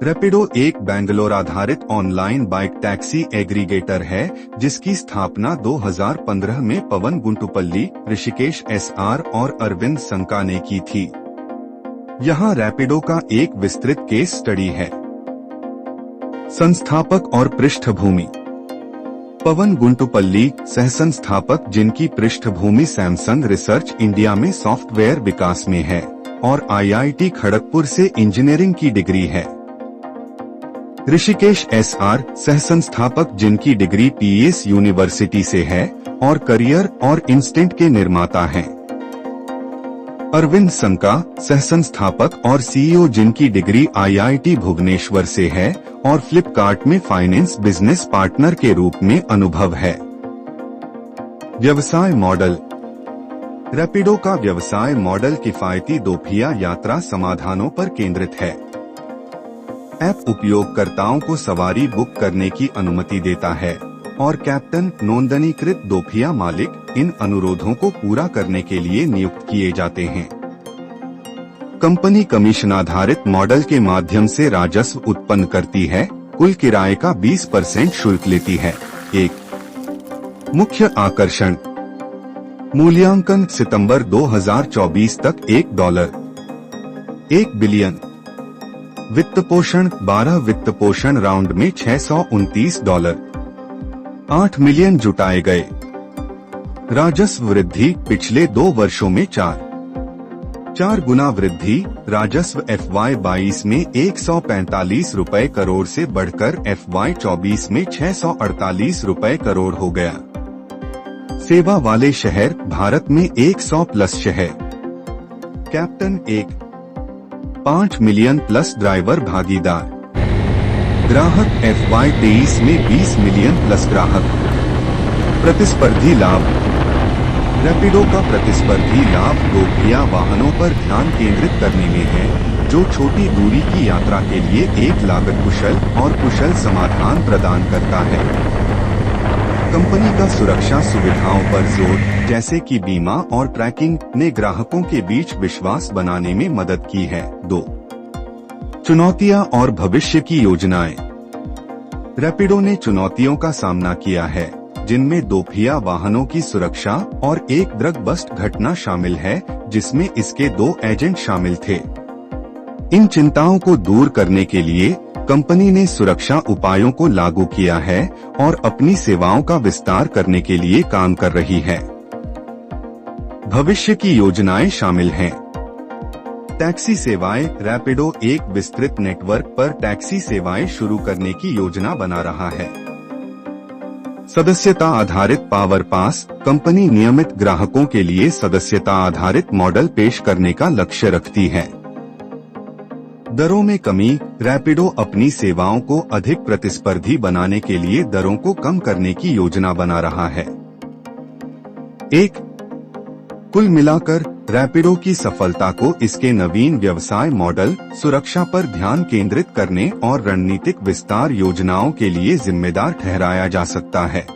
रैपिडो एक बेंगलोर आधारित online bike taxi aggregator है जिसकी स्थापना 2015 में पवन गुंटुपल्ली, ऋषिकेश एसआर और अरविंद संका ने की थी। यहाँ रैपिडो का एक विस्तृत केस स्टडी है। संस्थापक और पृष्ठभूमि। पवन गुंटुपल्ली सहसंस्थापक, जिनकी पृष्ठभूमि सैमसंग रिसर्च इंडिया में सॉफ्टवेयर विकास में है और आईआईटी खड़गपुर से इंजीनियरिंग की डिग्री है। ऋषिकेश एसआर सहसंस्थापक, जिनकी डिग्री पीएस यूनिवर्सिटी से है और करियर और इंस्टेंट के निर्माता हैं। अरविंद संका सहसंस्थापक और सीईओ, जिनकी डिग्री आईआईटी भुवनेश्वर से है और फ्लिपकार्ट में फाइनेंस बिजनेस पार्टनर के रूप में अनुभव है। व्यवसाय मॉडल। रैपिडो का व्यवसाय मॉडल किफायती दोपहिया यात्रा समाधानों पर केंद्रित है। ऐप उपयोगकर्ताओं को सवारी बुक करने की अनुमति देता है और कैप्टन, नोंदणीकृत दोपहिया मालिक, इन अनुरोधों को पूरा करने के लिए नियुक्त किए जाते हैं। कंपनी कमीशन आधारित मॉडल के माध्यम से राजस्व उत्पन्न करती है। कुल किराए का 20% शुल्क लेती है। एक मुख्य आकर्षण। मूल्यांकन सितंबर 2024 तक $1 बिलियन। वित्तपोषण 12 वित्तपोषण राउंड में $629, 8 मिलियन जुटाए गए। राजस्व वृद्धि पिछले 2 वर्षों में 4 गुना वृद्धि। राजस्व FY22 में ₹145 करोड़ से बढ़कर FY24 में ₹648 करोड़ हो गया। सेवा वाले शहर भारत में 100+ शहर। कैप्टन 5 मिलियन प्लस ड्राइवर भागीदार। ग्राहक FY23 में 20 मिलियन प्लस ग्राहक। प्रतिस्पर्धी लाभ। रैपिडो का प्रतिस्पर्धी लाभ दोपहिया वाहनों पर ध्यान केंद्रित करने में है, जो छोटी दूरी की यात्रा के लिए एक लागत कुशल और कुशल समाधान प्रदान करता है। कंपनी का सुरक्षा सुविधाओं पर जोर, जैसे कि बीमा और ट्रैकिंग, ने ग्राहकों के बीच विश्वास बनाने में मदद की है। 2 चुनौतियां और भविष्य की योजनाएं। रैपिडो ने चुनौतियों का सामना किया है, जिनमें दोपहिया वाहनों की सुरक्षा और एक ड्रग बस्ट घटना शामिल है, जिसमें इसके 2 एजेंट शामिल थे। इन चिंताओं को दूर करने के लिए कंपनी ने सुरक्षा उपायों को लागू किया है और अपनी सेवाओं का विस्तार करने के लिए काम कर रही है। भविष्य की योजनाएं शामिल हैं। टैक्सी सेवाएं। रैपिडो एक विस्तृत नेटवर्क पर टैक्सी सेवाएं शुरू करने की योजना बना रहा है। सदस्यता आधारित पावर पास। कंपनी नियमित ग्राहकों के लिए सदस्यता आधारित मॉडल पेश करने का लक्ष्य रखती है। दरों में कमी। रैपिडो अपनी सेवाओं को अधिक प्रतिस्पर्धी बनाने के लिए दरों को कम करने की योजना बना रहा है। कुल मिलाकर रैपिडो की सफलता को इसके नवीन व्यवसाय मॉडल, सुरक्षा पर ध्यान केंद्रित करने और रणनीतिक विस्तार योजनाओं के लिए जिम्मेदार ठहराया जा सकता है।